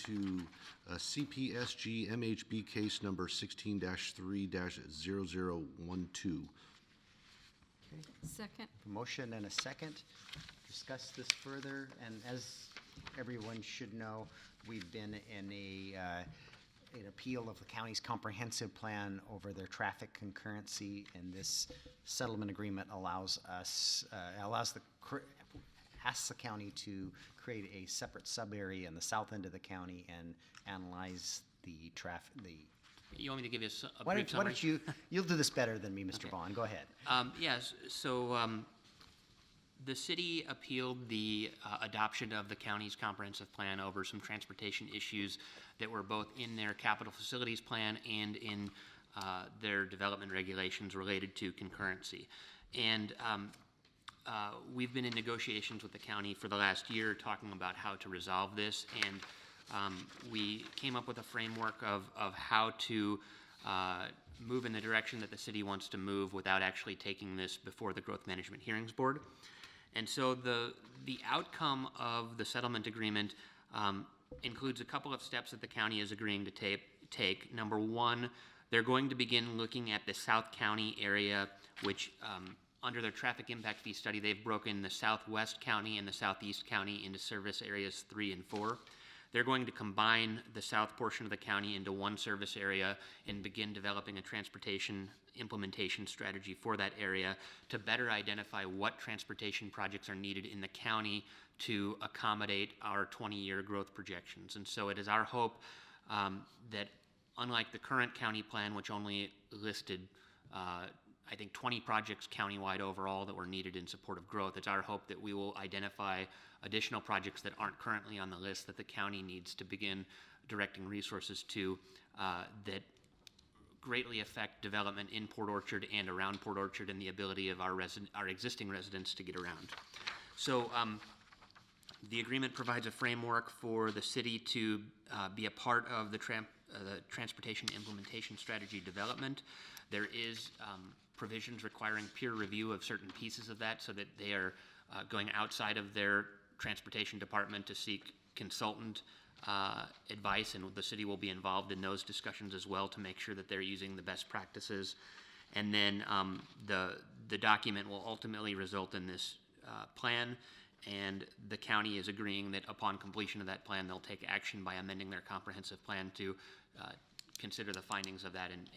to CPSG MHB case number 16-3-0012. Second. A motion and a second. Discuss this further, and as everyone should know, we've been in an appeal of the county's comprehensive plan over their traffic concurrency, and this settlement agreement allows asks the county to create a separate sub-area in the south end of the county and analyze the traffic. You want me to give you a Why brief summary? don't you'll do this better than me, Mr. Vaughn. Go ahead. Yes, so the city appealed the adoption of the county's comprehensive plan over some transportation issues that were both in their capital facilities plan and in their development regulations related to concurrency. And we've been in negotiations with the county for the last year talking about how to resolve this, and we came up with a framework of how to move in the direction that the city wants to move without actually taking this before the Growth Management Hearings Board. And so the outcome of the settlement agreement includes a couple of steps that the county is agreeing to take. Number one, they're going to begin looking at the South County area, which under their traffic impact fee study, they've broken the Southwest County and the Southeast County into service areas 3 and 4. They're going to combine the south portion of the county into one service area and begin developing a transportation implementation strategy for that area to better identify what transportation projects are needed in the county to accommodate our 20-year growth projections. And so it is our hope that unlike the current county plan, which only listed I think 20 projects countywide overall that were needed in support of growth, it's our hope that we will identify additional projects that aren't currently on the list that the county needs to begin directing resources to that greatly affect development in Port Orchard and around Port Orchard and the ability of our existing residents to get around. So the agreement provides a framework for the city to be a part of the transportation implementation strategy development. There is provisions requiring peer review of certain pieces of that so that they are going outside of their transportation department to seek consultant advice, and the city will be involved in those discussions as well to make sure that they're using the best practices. And then the document will ultimately result in this plan, and the county is agreeing that upon completion of that plan, they'll take action by amending their comprehensive plan to consider the findings of that and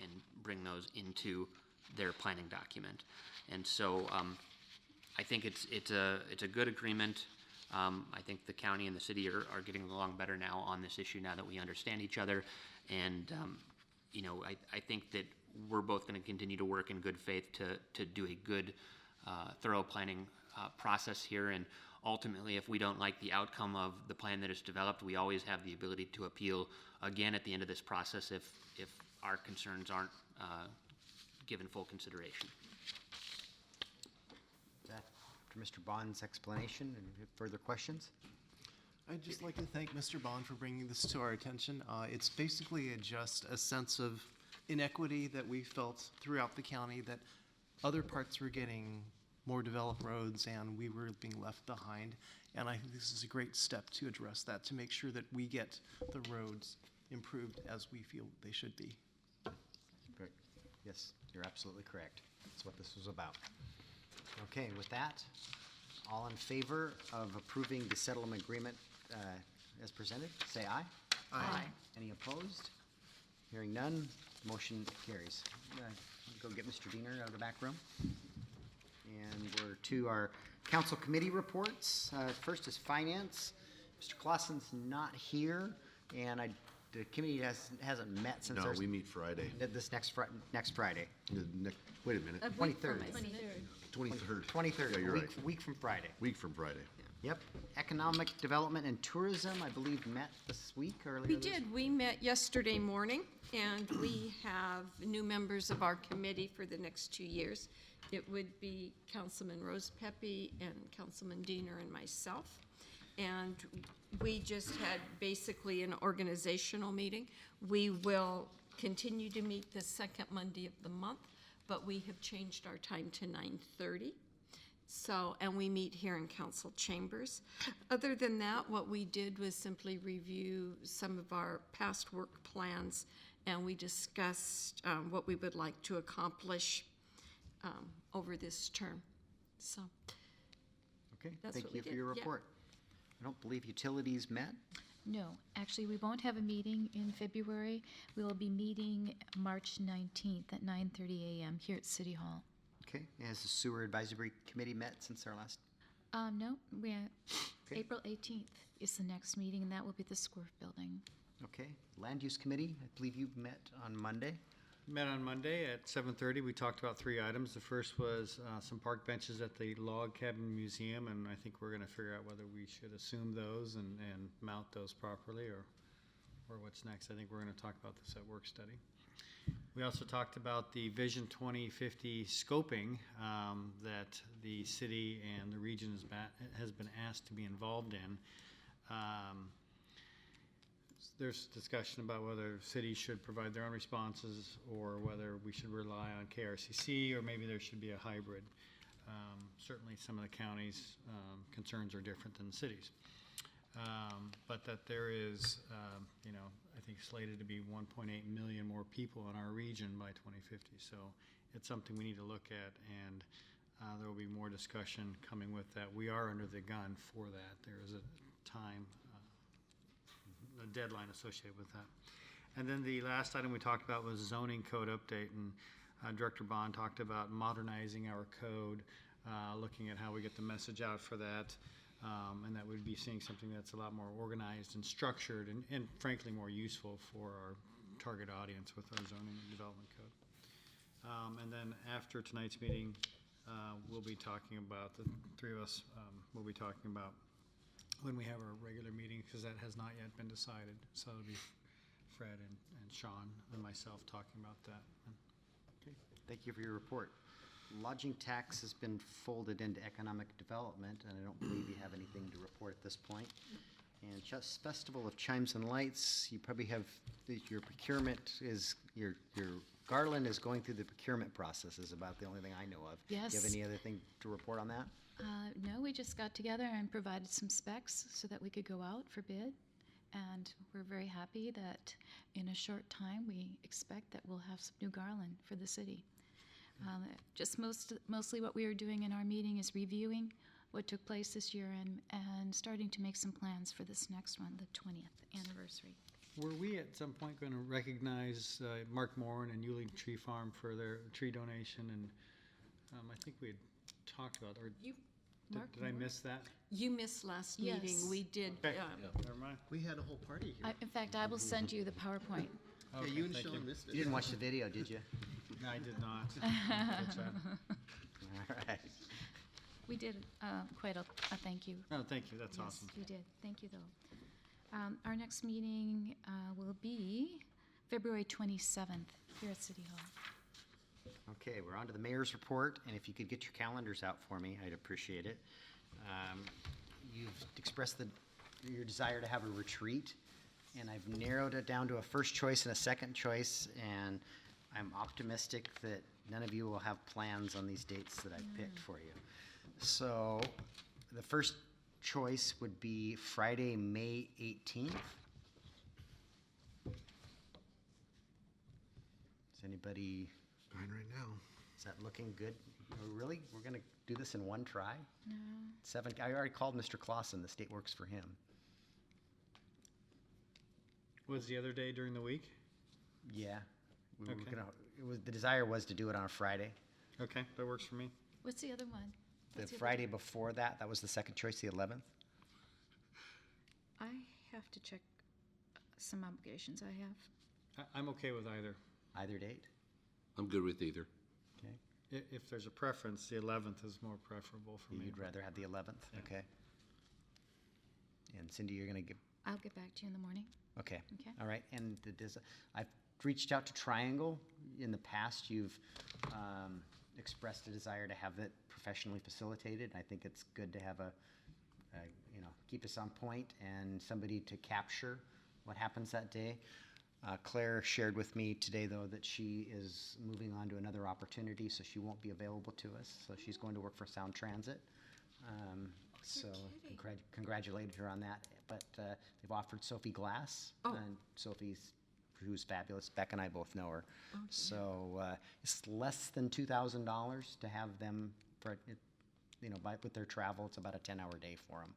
bring those into their planning document. And so I think it's a good agreement. I think the county and the city are getting along better now on this issue now that we understand each other. And you know, I think that we're both going to continue to work in good faith to do a good, thorough planning process here. And ultimately, if we don't like the outcome of the plan that is developed, we always have the ability to appeal again at the end of this process if our concerns aren't given full consideration. After Mr. Bond's explanation, any further questions? I'd just like to thank Mr. Bond for bringing this to our attention. It's basically just a sense of inequity that we felt throughout the county, that other parts were getting more developed roads and we were being left behind. And I think this is a great step to address that, to make sure that we get the roads improved as we feel they should be. Great. Yes, you're absolutely correct. That's what this was about. Okay, with that, all in favor of approving the settlement agreement as presented, say aye. Aye. Any opposed? Hearing none, motion carries. Go get Mr. Diener out of the back room. And we're to our council committee reports. First is finance. Mr. Clausen's not here, and the committee hasn't met since No, we meet Friday. this next Friday. Wait a minute. 23rd. 23rd. 23rd, Yeah, you're right. week from Friday. Week from Friday. Yep. Economic Development and Tourism, I believe, met this week, earlier We this week. did. We met yesterday morning, and we have new members of our committee for the next 2 years. It would be Councilman Rose Pepe and Councilman Diener and myself. And we just had basically an organizational meeting. We will continue to meet the second Monday of the month, but we have changed our time to 9:30. So, and we meet here in council chambers. Other than that, what we did was simply review some of our past work plans, and we discussed what we would like to accomplish over this term. So, Okay, That's thank what we you for did, your yeah. report. I don't believe utilities met. No, actually, we won't have a meeting in February. We will be meeting March 19th at 9:30 a.m. here at City Hall. Okay, has the sewer advisory committee met since our last? No, Okay. April 18th is the next meeting, and that will be the Square Building. Okay, land use committee, I believe you met on Monday. Met on Monday at 7:30. We talked about 3 items. The first was some park benches at the Log Cabin Museum, and I think we're going to figure out whether we should assume those and mount those properly, or what's next. I think we're going to talk about this at work study. We also talked about the Vision 2050 scoping that the city and the region has been asked to be involved in. There's discussion about whether cities should provide their own responses or whether we should rely on KRCC, or maybe there should be a hybrid. Certainly some of the counties' concerns are different than the cities. But that there is, I think slated to be 1.8 million more people in our region by 2050. So it's something we need to look at, and there will be more discussion coming with that. We are under the gun for that. There is a time, a deadline associated with that. And then the last item we talked about was zoning code update, and Director Bond talked about modernizing our code, looking at how we get the message out for that, and that we'd be seeing something that's a lot more organized and structured and frankly more useful for our target audience with our zoning and development code. And then after tonight's meeting, we'll be talking about, the three of us will be talking about when we have our regular meeting, because that has not yet been decided. So it'll be Fred and Sean and myself talking about that. Okay, thank you for your report. Lodging tax has been folded into economic development, and I don't believe you have anything to report at this point. And just Festival of Chimes and Lights, you probably have, your procurement is, your garland is going through the procurement process is about the only thing I know of. Do you Yes. have any other thing to report on that? No, we just got together and provided some specs so that we could go out for bid. And we're very happy that in a short time, we expect that we'll have some new garland for the city. Just mostly what we are doing in our meeting is reviewing what took place this year and starting to make some plans for this next one, the 20th anniversary. Were we at some point going to recognize Mark Moran and Yulee Tree Farm for their tree donation? And I think we had talked about, or Mark did I Moran? miss that? you missed last meeting. Yes. We did, Okay, never mind. We had a whole party here. In fact, I will send you the PowerPoint. Yeah, Okay, you and thank Sean missed You it. didn't watch the video, did you? No, I did not. Catch that. All right. We did quite a thank you. Oh, thank you, that's Yes, awesome. we did. Thank you, though. Our next meeting will be February 27th here at City Hall. Okay, we're on to the mayor's report, and if you could get your calendars out for me, I'd appreciate it. You've expressed your desire to have a retreat, and I've narrowed it down to a first choice and a second choice, and I'm optimistic that none of you will have plans on these dates that I've picked for you. So, the first choice would be Friday, May 18th. Is anybody, Fine right now. is that looking good? Really? We're gonna do this in one try? No. I already called Mr. Clausen, the state works for him. Was the other day during the week? Yeah. We were Okay. the desire was to do it on a Friday. Okay, that works for me. What's the other one? The What's other Friday day? before that, that was the second choice, the 11th. I have to check some obligations I have. I'm okay with either. Either date, I'm good with either. okay? If there's a preference, the 11th is more preferable for me. You'd rather have the 11th, Yeah. okay? And Cindy, you're gonna give, I'll get back to you in the morning. okay. Okay. All right, and I've reached out to Triangle. In the past, you've expressed a desire to have it professionally facilitated. I think it's good to have keep us on point and somebody to capture what happens that day. Claire shared with me today, though, that she is moving on to another opportunity, so she won't be available to us. So she's going to work for Sound Transit. So congratulated her on that. But they've offered Sophie Glass. Oh. And Sophie's, who's fabulous. Beck and I both know her. So it's less than $2,000 to have them for, you know, with their travel. It's about a 10-hour day for them.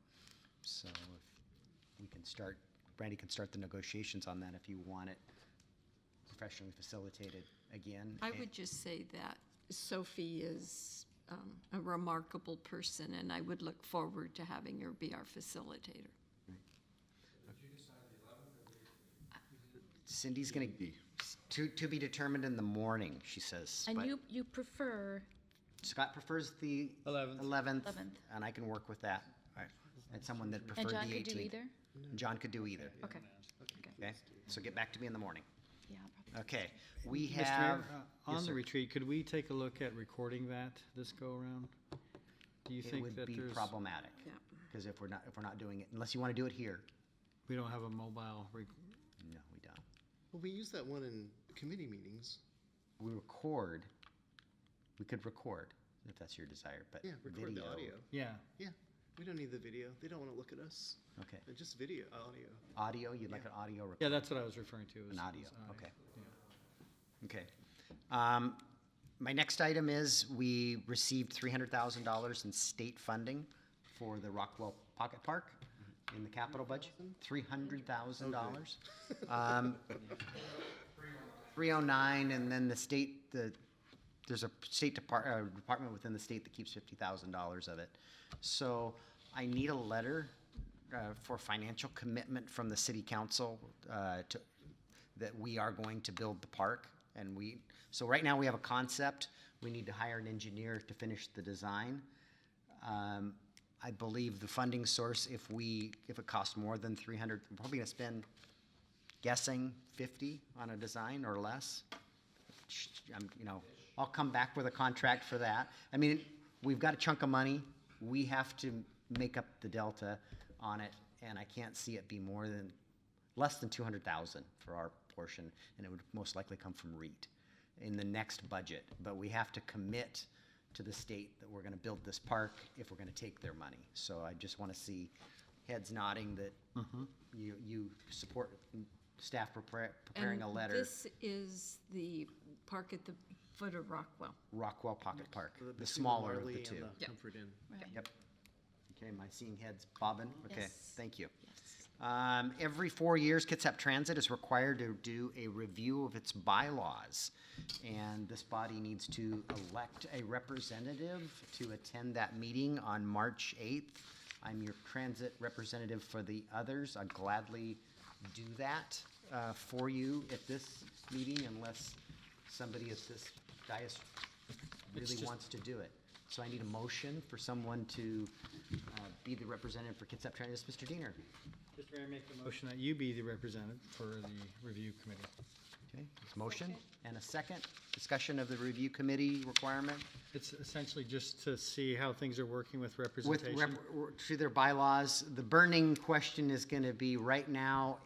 So if we can start, Brandy can start the negotiations on that if you want it professionally facilitated again. I would just say that Sophie is a remarkable person, and I would look forward to having her be our facilitator. Cindy's gonna, to be determined in the morning, she says. And but you prefer, Scott prefers the 11th. 11th, 11th. and I can work with that. And someone that preferred and the 18th. John could do either? John could do either. Okay. Okay, so get back to me in the morning. Yeah, probably. Okay, we Mr. have. Mayor, on Yes, the sir. retreat, could we take a look at recording that this go-around? Do you It think would that be there's, problematic, Yeah. because if we're not doing it, unless you want to do it here. we don't have a mobile, No, we don't. Well, we use that one in committee meetings. We could record, if that's your desire, but Yeah, record the video- audio. yeah, Yeah, we don't need the video. They don't want to look at us. Okay, Just video, audio. audio, you'd like an audio record? yeah, that's what I was referring to. An audio, is okay. yeah. Okay. My next item is we received $300,000 in state funding for the Rockwell Pocket Park in the capital budget. $300,000. 309, and then the state, there's a state department within the state that keeps $50,000 of it. So I need a letter for financial commitment from the city council that we are going to build the park. And so right now we have a concept. We need to hire an engineer to finish the design. I believe the funding source, if it costs more than 300, we're probably gonna spend, guessing, 50 on a design or less. I'll come back with a contract for that. I mean, we've got a chunk of money. We have to make up the delta on it, and I can't see it be less than 200,000 for our portion, and it would most likely come from REIT in the next budget. But we have to commit to the state that we're gonna build this park if we're gonna take their money. So I just wanna see heads nodding that you support staff preparing a And letter. this is the park at the foot of Rockwell. Rockwell Pocket Park, the between smaller of the Marley two. and the Yep. Comfort Inn. Right. Yep. Okay, am I seeing heads bobbing? Okay, Yes. thank you. Yes. Every 4 years, Kitsap Transit is required to do a review of its bylaws. And this body needs to elect a representative to attend that meeting on March 8th. I'm your transit representative for the others. I'd gladly do that for you at this meeting unless somebody at this dais really wants to do it. So I need a motion for someone to be the representative for Kitsap Transit. Yes, Mr. Diener. Mr. Mayor, make the motion that you be the representative for the review committee. Okay, there's a motion and a second. Discussion of the review committee requirement It's essentially just to see how things are working with with, representation. through their bylaws. The burning question is gonna be, right now,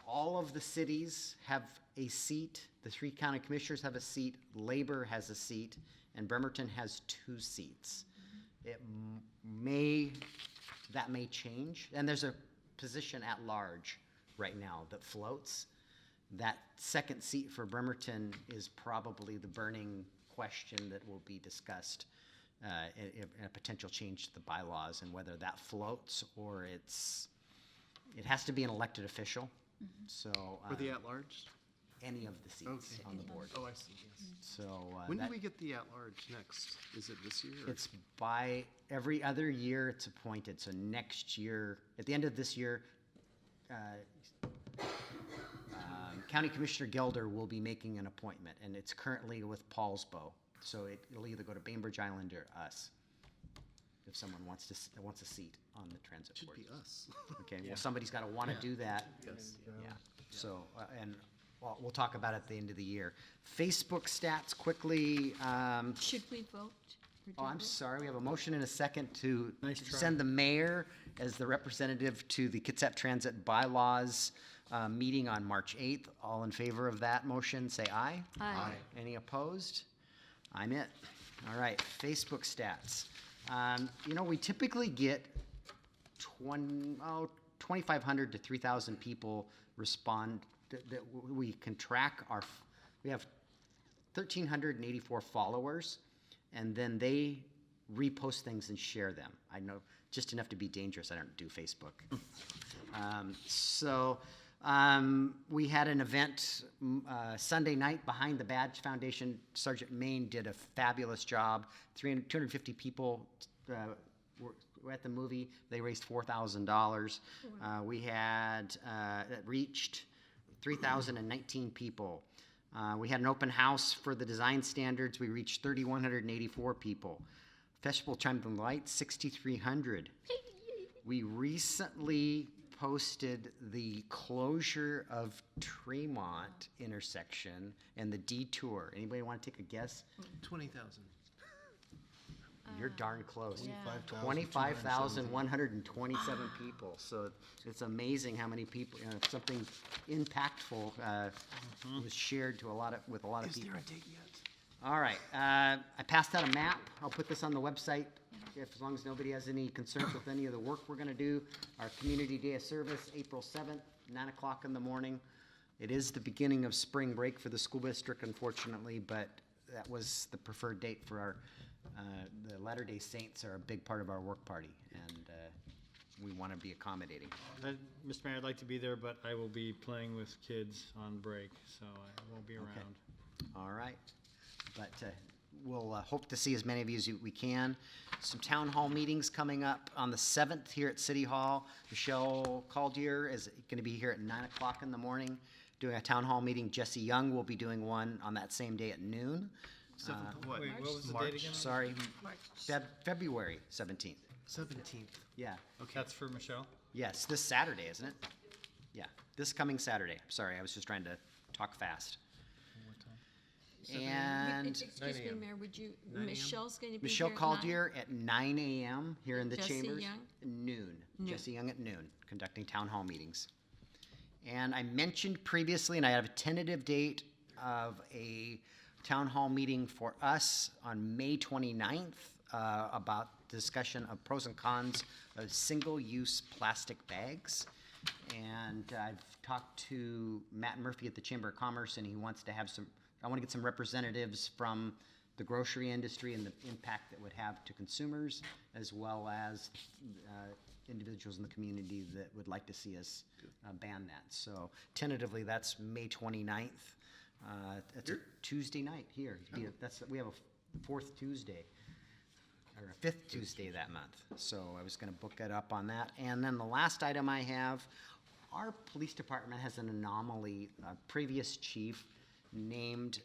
all of the cities have a seat. The 3 county commissioners have a seat, Labor has a seat, and Bremerton has 2 seats. That may change, and there's a position at large right now that floats. That second seat for Bremerton is probably the burning question that will be discussed in a potential change to the bylaws, and whether that floats or it has to be an elected official, so. Or the at-large? Any of the seats Okay. on the board. Oh, I see, yes. So. When do that- we get the at-large next? Is it this year? or- It's every other year it's appointed, so next year, at the end of this year, County Commissioner Gelder will be making an appointment, and it's currently with Paulsbo. So it'll either go to Bainbridge Island or us, if someone wants a seat on the transit Should board. be us. Okay, well, somebody's gotta wanna Yeah. do that. Yes. Yeah, so, and we'll talk about it at the end of the year. Facebook stats quickly, Should we vote? or oh, do I'm we? sorry, we have a motion and a second to Nice try. send the mayor as the representative to the Kitsap Transit bylaws meeting on March 8th. All in favor of that motion, say aye. Aye. Any opposed? I'm it. All right, Facebook stats. You know, we typically get 2,500 to 3,000 people respond, that we can track we have 1,384 followers, and then they repost things and share them. I know, just enough to be dangerous, I don't do Facebook. We had an event Sunday night behind the Badge Foundation. Sergeant Main did a fabulous job. 250 people were at the movie. They raised $4,000. We had, it reached 3,019 people. We had an open house for the design standards. We reached 3,184 people. Festival Chimed the Lights, 6,300. We recently posted the closure of Tremont intersection and the detour. Anybody want to take a guess? 20,000. You're darn close. Yeah. 25,127 people. So it's amazing how many people, something impactful was shared to with a lot of Is people. there a date yet? All right, I passed out a map. I'll put this on the website as long as nobody has any concerns with any of the work we're gonna do. Our Community Day of Service, April 7th, 9 o'clock in the morning. It is the beginning of spring break for the school district, unfortunately, but that was the preferred date for our, the Latter-day Saints are a big part of our work party, and we want to be accommodating. Mr. Mayor, I'd like to be there, but I will be playing with kids on break, so I won't be around. All right, but we'll hope to see as many of you as we can. Some town hall meetings coming up on the 7th here at City Hall. Michelle Caldier is going to be here at 9 o'clock in the morning doing a town hall meeting. Jesse Young will be doing one on that same day at noon. What? Wait, what was the March date again? Sorry, February 17th. 17th. Yeah, That's for Michelle? yes, this Saturday, isn't it? Yeah, this coming Saturday. Sorry, I was just trying to talk fast. And Excuse me, 9 a.m. Mayor, would you, 9 a.m.? Michelle's going to be Michelle here at 9? Caldier at 9 a.m. here in the Jesse chambers. Young? Noon. Noon. Jesse Young at noon, conducting town hall meetings. And I mentioned previously, and I have a tentative date of a town hall meeting for us on May 29th about discussion of pros and cons of single-use plastic bags. And I've talked to Matt Murphy at the Chamber of Commerce, and he wants to have I want to get some representatives from the grocery industry and the impact that would have to consumers, as well as individuals in the community that would like to see us ban that. So tentatively, that's May 29th. It's a Tuesday night here. We have a fourth Tuesday, or a fifth Tuesday that month. So I was going to book it up on that. And then the last item I have, our police department has an anomaly. A previous chief named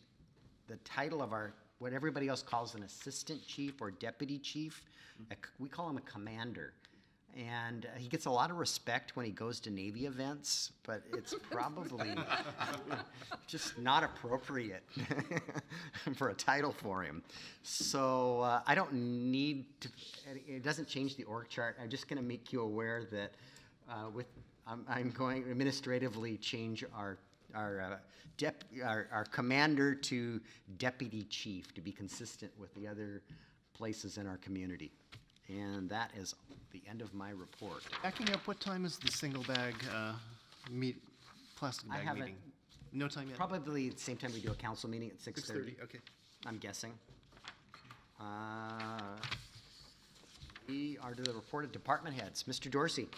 the title of what everybody else calls an assistant chief or deputy chief. We call him a commander. And he gets a lot of respect when he goes to Navy events, but it's probably just not appropriate for a title for him. So I don't need to, it doesn't change the org chart. I'm just going to make you aware that I'm going to administratively change our commander to deputy chief to be consistent with the other places in our community. And that is the end of my report. Backing up, what time is the single bag plastic I bag haven't- meeting? No time yet? Probably the same time we do a council meeting at 6:30. 6:30, okay. I'm guessing. We are to the report of department heads. Mr. Dorsey,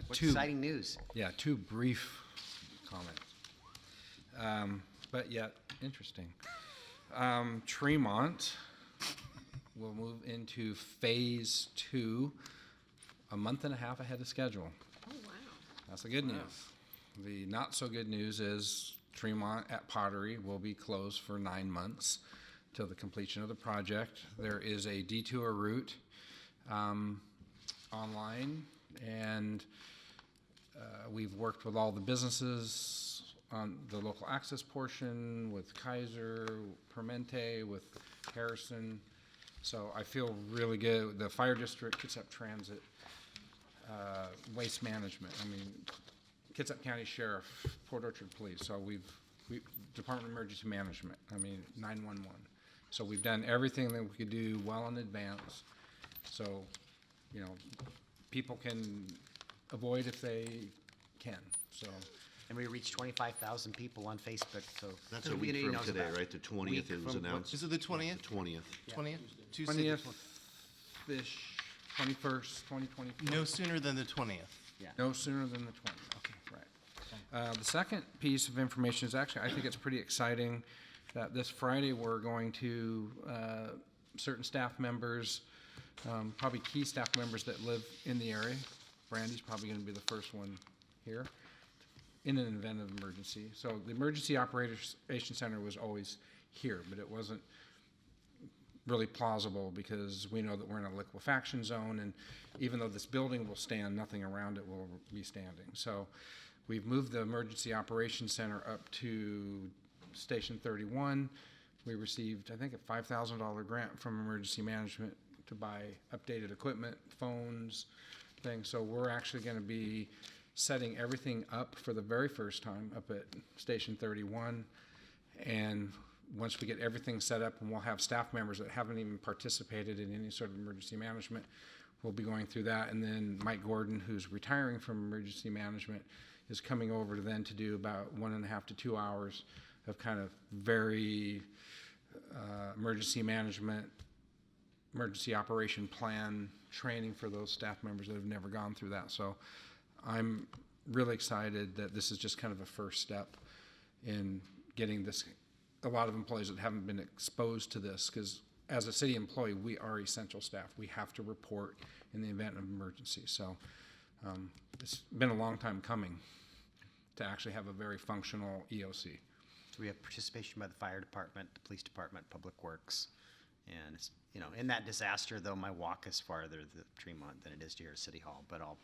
what's Two, exciting news? yeah, two brief comments, but yet interesting. Tremont will move into phase 2 a month and a half ahead of schedule. Oh, wow. That's the good news. The not so good news is Tremont at Pottery will be closed for 9 months till the completion of the project. There is a detour route online, and we've worked with all the businesses on the local access portion with Kaiser, Permente, with Harrison. So I feel really good. The fire district, Kitsap Transit, waste management. I mean, Kitsap County Sheriff, Port Orchard Police, so Department of Emergency Management, 911. So we've done everything that we could do well in advance, so, people can avoid if they can, so. And we reached 25,000 people on Facebook, so. That's a everybody week from knows today, about it. right? The 20th it was from what- announced. Is it the 20th? The 20th. 20th? Tuesday the 20th-ish, 21st, 2024. No sooner than the 20th. No sooner than the 20th. Okay, right. The second piece of information is actually, I think it's pretty exciting that this Friday we're going to, certain staff members, probably key staff members that live in the area. Brandy's probably going to be the first one here in an event of emergency. So the Emergency Operations Center was always here, but it wasn't really plausible because we know that we're in a liquefaction zone, and even though this building will stand, nothing around it will be standing. So we've moved the Emergency Operations Center up to Station 31. We received, I think, a $5,000 grant from Emergency Management to buy updated equipment, phones, things. So we're actually going to be setting everything up for the very first time up at Station 31. And once we get everything set up, and we'll have staff members that haven't even participated in any sort of emergency management, we'll be going through that. And then Mike Gordon, who's retiring from emergency management, is coming over to then to do about 1.5 to 2 hours of kind of very emergency management, emergency operation plan training for those staff members that have never gone through that. So I'm really excited that this is just kind of a first step in getting this, a lot of employees that haven't been exposed to this, because as a city employee, we are essential staff. We have to report in the event of emergency. So it's been a long time coming to actually have a very functional EOC. We have participation by the fire department, the police department, public works. And it's, in that disaster though, my walk is farther to Tremont than it is to here at City Hall, but I'll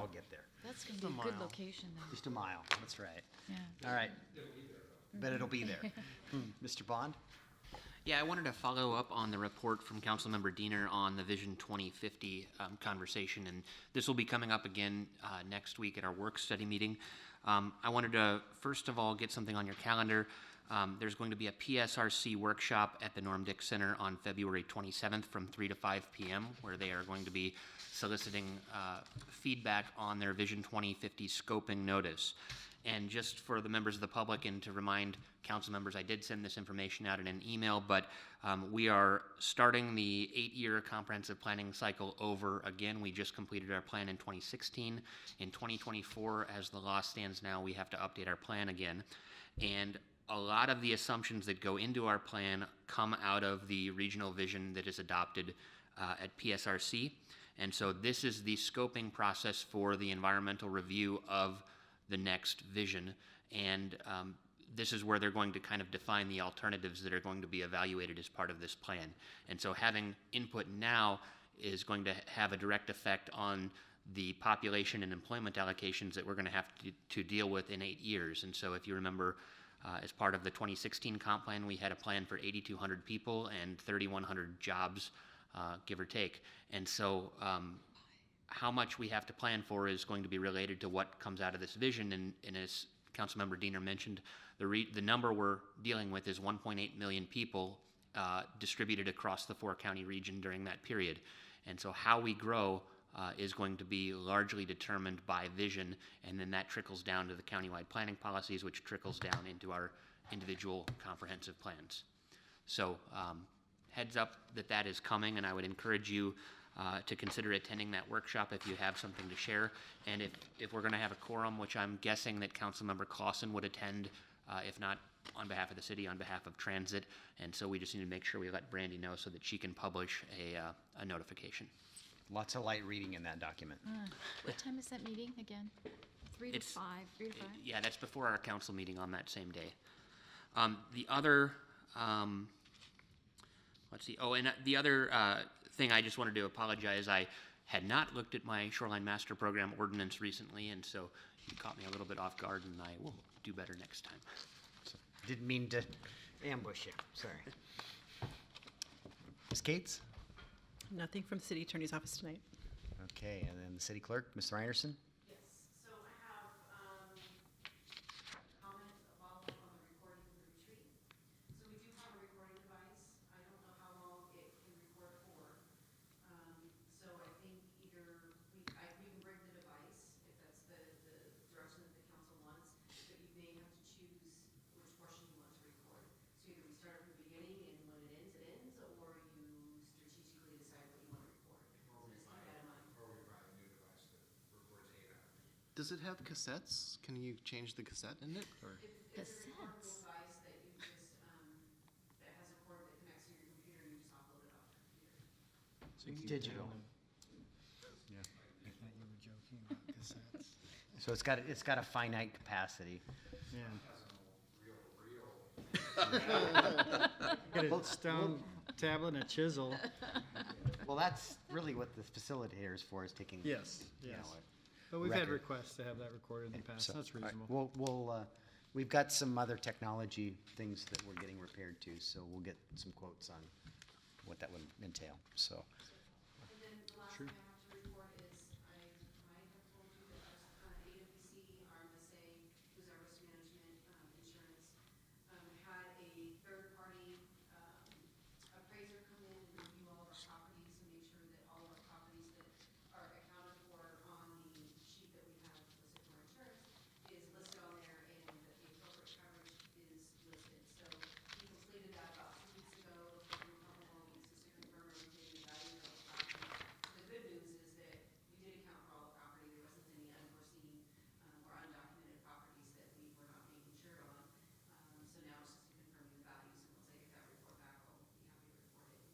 get there. That's going to be a good location, though. Just a mile, that's right. Yeah. All right. But it'll be there. Mr. Bond? Yeah, I wanted to follow up on the report from Councilmember Diener on the Vision 2050 conversation, and this will be coming up again next week at our work study meeting. I wanted to, first of all, get something on your calendar. There's going to be a PSRC workshop at the Norm Dick Center on February 27th from 3 to 5 p.m., where they are going to be soliciting feedback on their Vision 2050 scoping notice. And just for the members of the public and to remind council members, I did send this information out in an email, but we are starting the 8-year comprehensive planning cycle over again. We just completed our plan in 2016. In 2024, as the law stands now, we have to update our plan again. And a lot of the assumptions that go into our plan come out of the regional vision that is adopted at PSRC. And so this is the scoping process for the environmental review of the next vision. And this is where they're going to kind of define the alternatives that are going to be evaluated as part of this plan. And so having input now is going to have a direct effect on the population and employment allocations that we're going to have to deal with in 8 years. And so if you remember, as part of the 2016 comp plan, we had a plan for 8,200 people and 3,100 jobs, give or take. And so how much we have to plan for is going to be related to what comes out of this vision. And as Councilmember Diener mentioned, the number we're dealing with is 1.8 million people distributed across the 4-county region during that period. And so how we grow is going to be largely determined by vision, and then that trickles down to the countywide planning policies, which trickles down into our individual comprehensive plans. So heads up that is coming, and I would encourage you to consider attending that workshop if you have something to share. And if we're going to have a quorum, which I'm guessing that Councilmember Clausen would attend, if not on behalf of the city, on behalf of Transit. And so we just need to make sure we let Brandy know so that she can publish a notification. Lots of light reading in that document. What time is that meeting again? 3 to 5. 3 to 5. Yeah, that's before our council meeting on that same day. The other, let's see, and the other thing I just wanted to apologize, I had not looked at my Shoreline Master Program ordinance recently, and so you caught me a little bit off guard, and I will do better next time. Didn't mean to ambush you, sorry. Ms. Cates? Nothing from the city attorney's office tonight. Okay, and then the city clerk, Ms. Reinerson? Yes, so I have Does it have cassettes? Can you change the cassette in it, or? Cassettes. Device that you just, that has a cord that connects to your computer and you just upload it off your computer. Digital. Yeah. I thought you were joking about cassettes. So it's got a finite capacity. Yeah. Get a stone tablet and a chisel. Well, that's really what the facilitator is for, is taking. Yes, you know, yes. a But we've had record. requests to have that recorded in the past. So, That's all right, reasonable. we've got some other technology things that we're getting repaired to, so we'll get some quotes on what that would entail, so. And then the last thing I have to report is, I might have told you that our, AWC, RMSA, who's our risk management, insurance, had a third-party, appraiser come in and review all of our properties and make sure that all of our properties that are accounted for on the sheet that we have listed for insurance is listed on there and that the appropriate coverage is listed. So we completed that about 2 weeks ago. It's taken a couple more weeks just to confirm everything, the value of those properties. The good news is that we did account for all the property. There wasn't any unforeseen or undocumented properties that we were not being insured on. So now it's just confirming the values, and once I get that report back, I'll be happy to report it.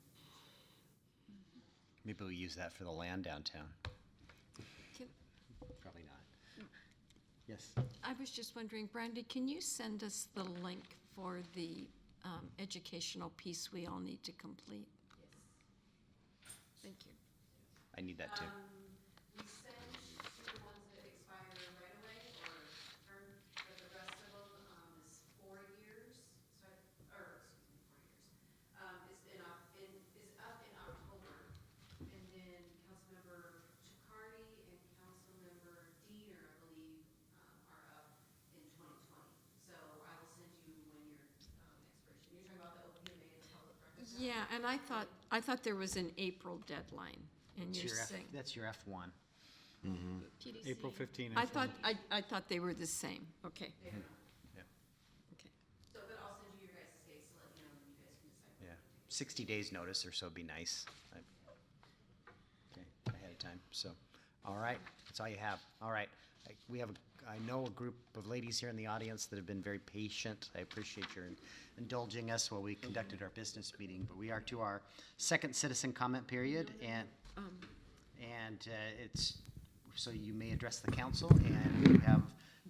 Maybe we'll use that for the land downtown. Can- Probably not. Yes. I was just wondering, Brandy, can you send us the link for the educational piece we all need to complete? Thank you. I need that too. We send to the ones that expire right away or term, but the rest of them, is 4 years, so, or, excuse me, 4 years. Is up in October, and then Councilmember Chicardi and Councilmember Diener, I believe, are up in 2020. So I will send you when your, expiration, you're talking about the OPMA and the public records. Yeah, and I thought there was an April deadline, and It's you're your F- saying. That's your F1. PDC. April 15th. I thought they were the same, okay. Yeah. Okay. So, but I'll send you your guys' dates to let you know, and you guys can decide. Yeah. 60 days notice or so would be nice. Okay, ahead of time, so, all right, that's all you have. All right, I know a group of ladies here in the audience that have been very patient. I appreciate your indulging us while we conducted our business meeting, but we are to our second citizen comment period, and it's, so you may address the council, and you have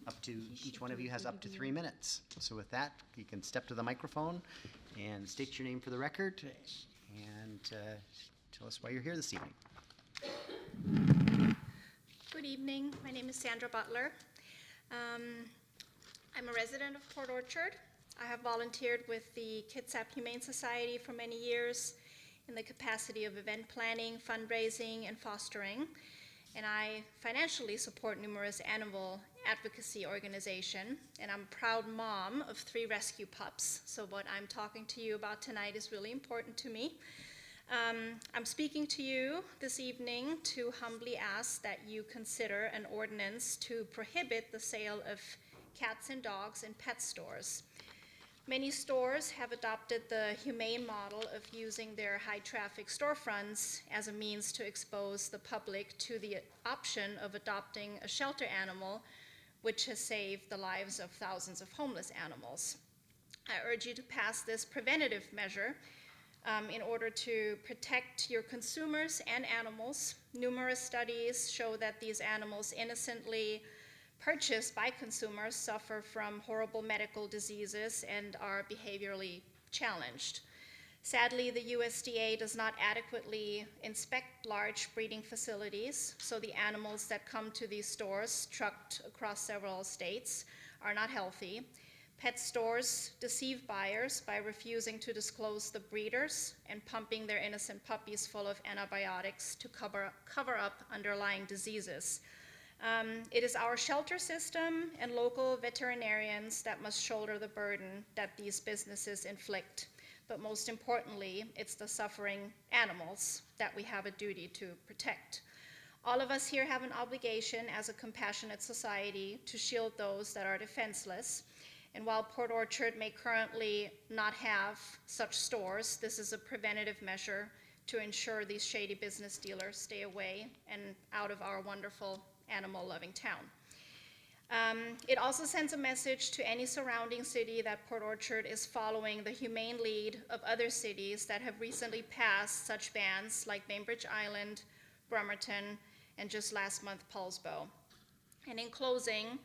up to, each one of you has up to 3 minutes. So with that, you can step to the microphone and state your name for the record, and tell us why you're here this evening. Good evening. My name is Sandra Butler. I'm a resident of Port Orchard. I have volunteered with the Kitsap Humane Society for many years in the capacity of event planning, fundraising, and fostering. And I financially support numerous animal advocacy organizations. And I'm a proud mom of 3 rescue pups. So what I'm talking to you about tonight is really important to me. I'm speaking to you this evening to humbly ask that you consider an ordinance to prohibit the sale of cats and dogs in pet stores. Many stores have adopted the humane model of using their high-traffic storefronts as a means to expose the public to the option of adopting a shelter animal, which has saved the lives of thousands of homeless animals. I urge you to pass this preventative measure in order to protect your consumers and animals. Numerous studies show that these animals innocently purchased by consumers suffer from horrible medical diseases and are behaviorally challenged. Sadly, the USDA does not adequately inspect large breeding facilities, so the animals that come to these stores, trucked across several states, are not healthy. Pet stores deceive buyers by refusing to disclose the breeders and pumping their innocent puppies full of antibiotics to cover up underlying diseases. It is our shelter system and local veterinarians that must shoulder the burden that these businesses inflict. But most importantly, it's the suffering animals that we have a duty to protect. All of us here have an obligation as a compassionate society to shield those that are defenseless. And while Port Orchard may currently not have such stores, this is a preventative measure to ensure these shady business dealers stay away and out of our wonderful animal-loving town. It also sends a message to any surrounding city that Port Orchard is following the humane lead of other cities that have recently passed such bans like Bainbridge Island, Bremerton, and just last month, Paulsbo. And in closing,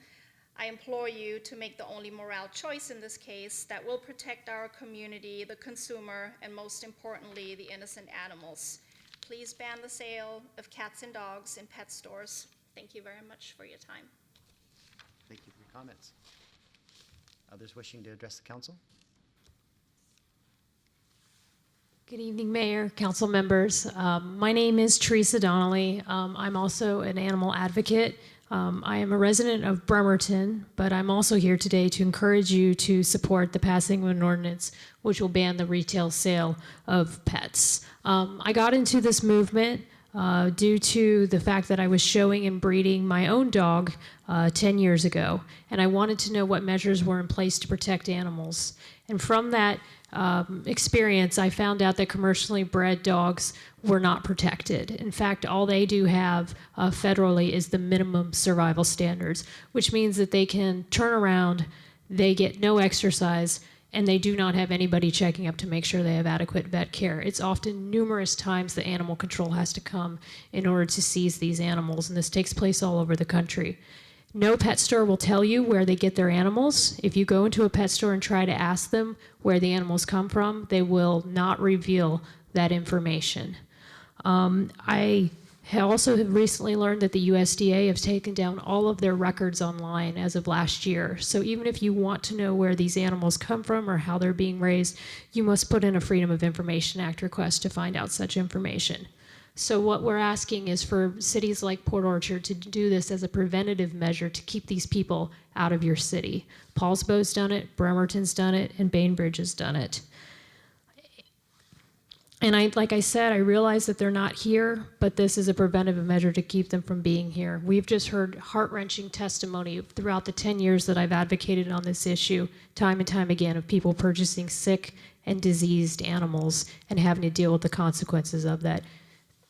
I implore you to make the only moral choice in this case that will protect our community, the consumer, and most importantly, the innocent animals. Please ban the sale of cats and dogs in pet stores. Thank you very much for your time. Thank you for your comments. Others wishing to address the council? Good evening, Mayor, council members. My name is Teresa Donnelly. I'm also an animal advocate. I am a resident of Bremerton, but I'm also here today to encourage you to support the passing of an ordinance which will ban the retail sale of pets. I got into this movement due to the fact that I was showing and breeding my own dog 10 years ago, and I wanted to know what measures were in place to protect animals. And from that experience, I found out that commercially bred dogs were not protected. In fact, all they do have federally is the minimum survival standards, which means that they can turn around, they get no exercise, and they do not have anybody checking up to make sure they have adequate vet care. It's often numerous times the animal control has to come in order to seize these animals, and this takes place all over the country. No pet store will tell you where they get their animals. If you go into a pet store and try to ask them where the animals come from, they will not reveal that information. I also have recently learned that the USDA has taken down all of their records online as of last year. So even if you want to know where these animals come from or how they're being raised, you must put in a Freedom of Information Act request to find out such information. So what we're asking is for cities like Port Orchard to do this as a preventative measure to keep these people out of your city. Paulsbo's done it, Bremerton's done it, and Bainbridge has done it. And like I said, I realize that they're not here, but this is a preventative measure to keep them from being here. We've just heard heart-wrenching testimony throughout the 10 years that I've advocated on this issue, time and time again, of people purchasing sick and diseased animals and having to deal with the consequences of that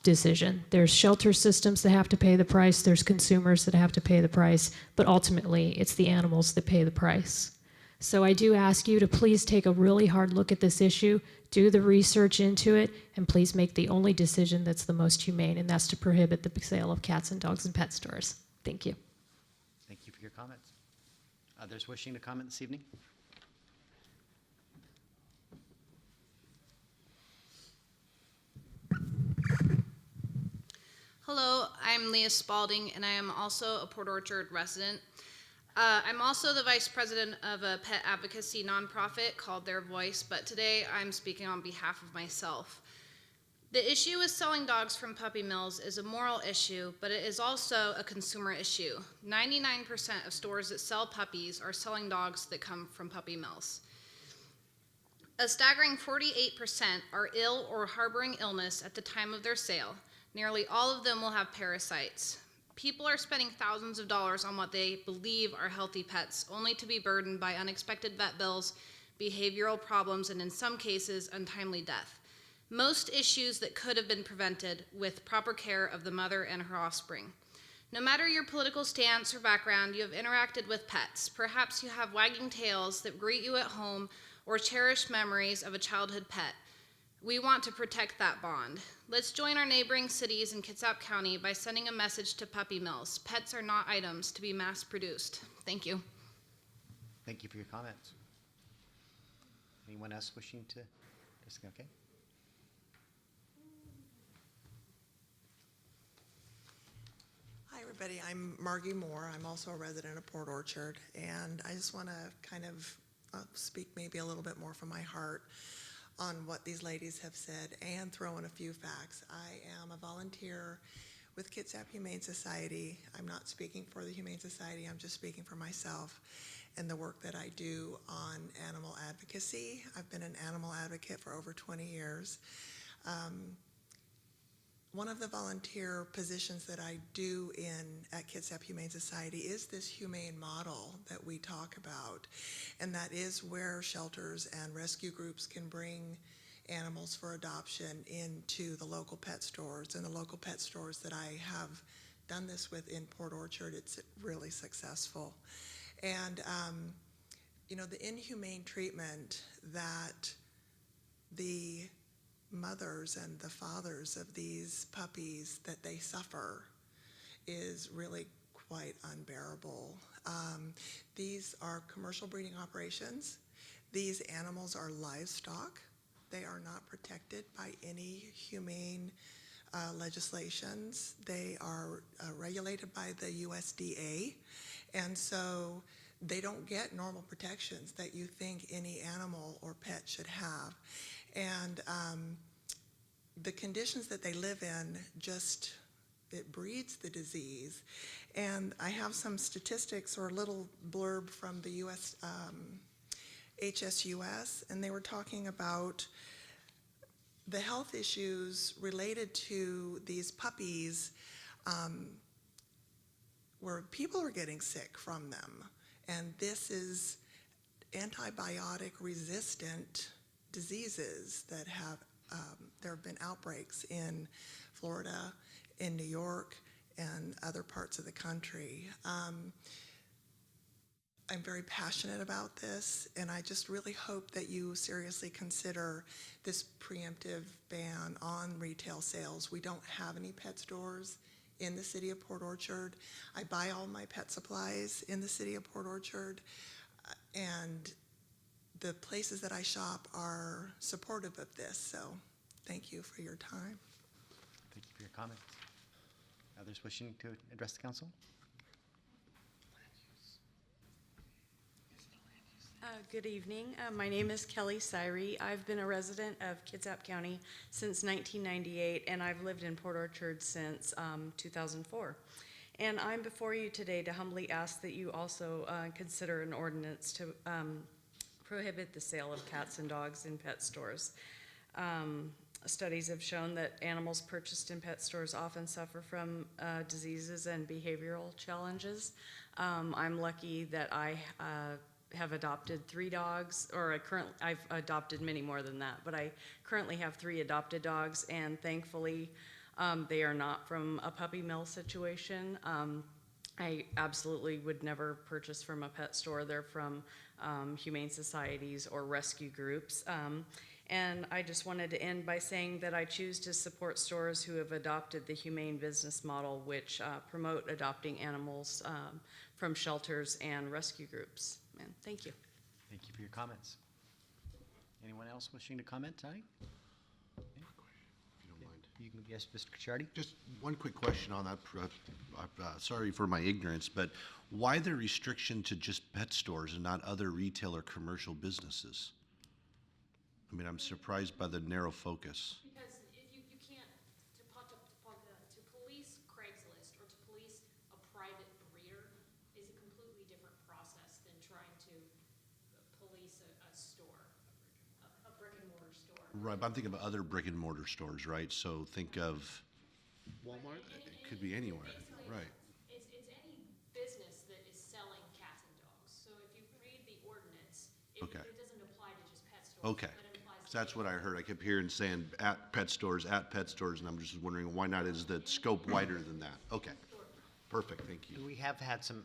decision. There's shelter systems that have to pay the price, there's consumers that have to pay the price, but ultimately it's the animals that pay the price. So I do ask you to please take a really hard look at this issue, do the research into it, and please make the only decision that's the most humane, and that's to prohibit the sale of cats and dogs in pet stores. Thank you. Thank you for your comments. Others wishing to comment this evening? Hello, I'm Leah Spalding, and I am also a Port Orchard resident. I'm also the vice president of a pet advocacy nonprofit called Their Voice, but today I'm speaking on behalf of myself. The issue with selling dogs from puppy mills is a moral issue, but it is also a consumer issue. 99% of stores that sell puppies are selling dogs that come from puppy mills. A staggering 48% are ill or harboring illness at the time of their sale. Nearly all of them will have parasites. People are spending thousands of dollars on what they believe are healthy pets, only to be burdened by unexpected vet bills, behavioral problems, and in some cases, untimely death. Most issues that could have been prevented with proper care of the mother and her offspring. No matter your political stance or background, you have interacted with pets. Perhaps you have wagging tails that greet you at home or cherished memories of a childhood pet. We want to protect that bond. Let's join our neighboring cities in Kitsap County by sending a message to puppy mills. Pets are not items to be mass produced. Thank you. Thank you for your comments. Anyone else wishing to? Okay. Hi, everybody. I'm Margie Moore. I'm also a resident of Port Orchard, and I just want to kind of speak maybe a little bit more from my heart on what these ladies have said and throw in a few facts. I am a volunteer with Kitsap Humane Society. I'm not speaking for the Humane Society, I'm just speaking for myself and the work that I do on animal advocacy. I've been an animal advocate for over 20 years. One of the volunteer positions that I do at Kitsap Humane Society is this humane model that we talk about, and that is where shelters and rescue groups can bring animals for adoption into the local pet stores, and the local pet stores that I have done this with in Port Orchard. It's really successful. And, you know, the inhumane treatment that the mothers and the fathers of these puppies that they suffer is really quite unbearable. These are commercial breeding operations. These animals are livestock. They are not protected by any humane legislations. They are regulated by the USDA, and so they don't get normal protections that you think any animal or pet should have. And the conditions that they live in just, it breeds the disease. And I have some statistics or a little blurb from the US HSUS, and they were talking about the health issues related to these puppies, where people are getting sick from them. And this is antibiotic resistant diseases that have, there have been outbreaks in Florida, in New York, and other parts of the country. I'm very passionate about this, and I just really hope that you seriously consider this preemptive ban on retail sales. We don't have any pet stores in the city of Port Orchard. I buy all my pet supplies in the city of Port Orchard, and the places that I shop are supportive of this, so thank you for your time. Thank you for your comments. Others wishing to address the council? Good evening. My name is Kelly Syrie. I've been a resident of Kitsap County since 1998, and I've lived in Port Orchard since 2004. And I'm before you today to humbly ask that you also consider an ordinance to prohibit the sale of cats and dogs in pet stores. Studies have shown that animals purchased in pet stores often suffer from diseases and behavioral challenges. I'm lucky that I have adopted 3 dogs, or I've adopted many more than that, but I currently have 3 adopted dogs, and thankfully they are not from a puppy mill situation. I absolutely would never purchase from a pet store. They're from humane societies or rescue groups. And I just wanted to end by saying that I choose to support stores who have adopted the humane business model, which promote adopting animals from shelters and rescue groups. And thank you. Thank you for your comments. Anyone else wishing to comment tonight? If you don't mind. You can, yes, Mr. Cacciardi? Just one quick question on that. Sorry for my ignorance, but why the restriction to just pet stores and not other retail or commercial businesses? I mean, I'm surprised by the narrow focus. Because if you can't, to police Craigslist or to police a private breeder is a completely different process than trying to police a store, a brick and mortar store. Right, but I'm thinking about other brick and mortar stores, right? So think of Walmart, it could be anywhere, right? It's any business that is selling cats and dogs. So if you read the ordinance, it doesn't apply to just pet stores. Okay. That's what I heard. I kept hearing saying at pet stores, and I'm just wondering why not is the scope wider than that? Okay, perfect, thank you. We have had some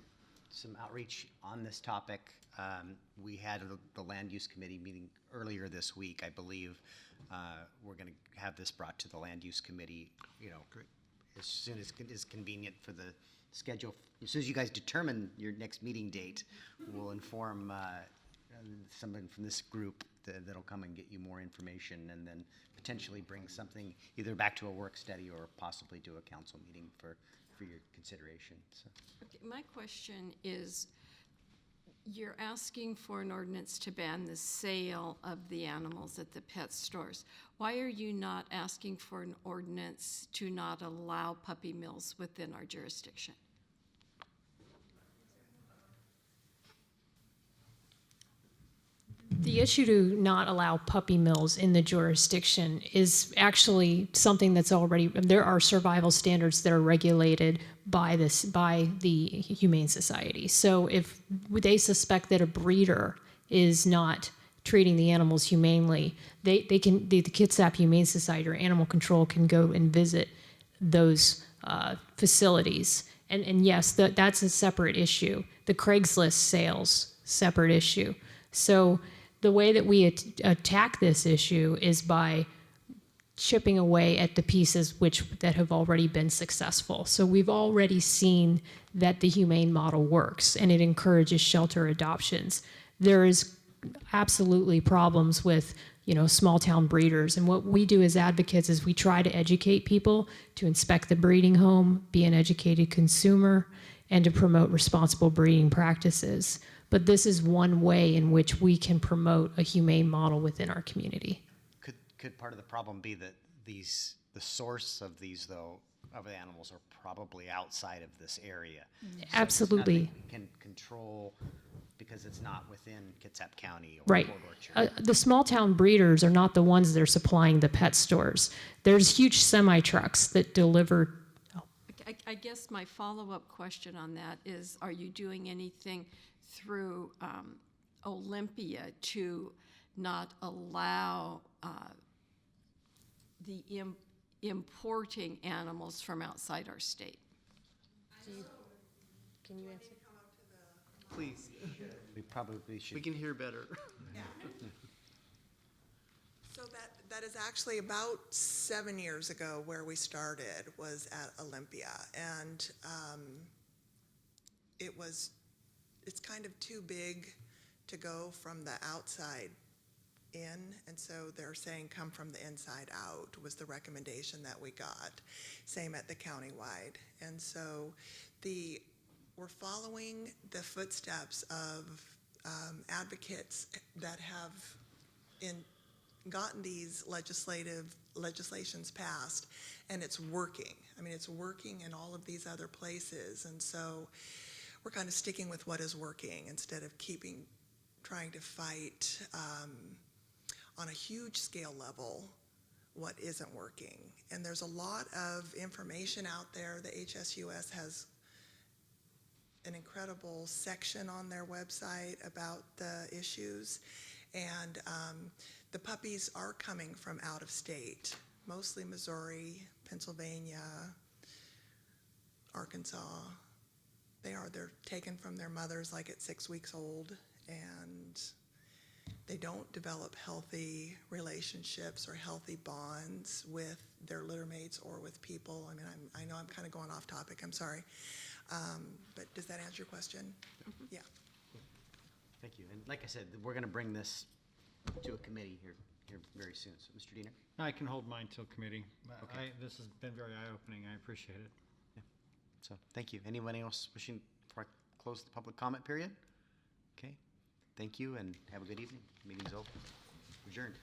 outreach on this topic. We had the Land Use Committee meeting earlier this week, I believe. We're going to have this brought to the Land Use Committee, you know, Great. as soon as is convenient for the schedule. As soon as you guys determine your next meeting date, we'll inform someone from this group that'll come and get you more information, and then potentially bring something either back to a work study or possibly to a council meeting for your consideration. So. Okay, my question is, you're asking for an ordinance to ban the sale of the animals at the pet stores. Why are you not asking for an ordinance to not allow puppy mills within our jurisdiction? The issue to not allow puppy mills in the jurisdiction is actually something that's already, there are survival standards that are regulated by the Humane Society. So if they suspect that a breeder is not treating the animals humanely, the Kitsap Humane Society or Animal Control can go and visit those facilities. And yes, that's a separate issue. The Craigslist sales, separate issue. So the way that we attack this issue is by chipping away at the pieces that have already been successful. So we've already seen that the humane model works and it encourages shelter adoptions. There is absolutely problems with, small town breeders. And what we do as advocates is we try to educate people to inspect the breeding home, be an educated consumer, and to promote responsible breeding practices. But this is one way in which we can promote a humane model within our community. Could part of the problem be that the source of these, though, of the animals are probably outside of this area? So Absolutely. there's nothing you can control because it's not within Kitsap County or Right. Port Orchard. The small town breeders are not the ones that are supplying the pet stores. There's huge semi trucks that deliver. I guess my follow-up question on that is, are you doing anything through Olympia to not allow the importing animals from outside our state? Can you answer? Please, We probably should. we can hear better. So that is actually about 7 years ago where we started, was at Olympia. And it's kind of too big to go from the outside in, and so they're saying come from the inside out was the recommendation that we got. Same at the countywide. And so we're following the footsteps of advocates that have gotten these legislations passed, and it's working. I mean, it's working in all of these other places, and so we're kind of sticking with what is working instead of trying to fight on a huge scale level what isn't working. And there's a lot of information out there. The HSUS has an incredible section on their website about the issues, and the puppies are coming from out of state, mostly Missouri, Pennsylvania, Arkansas. They're taken from their mothers like at 6 weeks old, and they don't develop healthy relationships or healthy bonds with their litter mates or with people. I mean, I know I'm kind of going off topic, I'm sorry. But does that answer your question? Yeah. Thank you. And like I said, we're going to bring this to a committee here very soon. So, Mr. Diener? I can hold mine till committee. Okay. This has been very eye-opening. I appreciate it. So, thank you. Anyone else wishing, before I close the public comment period? Okay. Thank you and have a good evening. Meeting's over. Adjourned.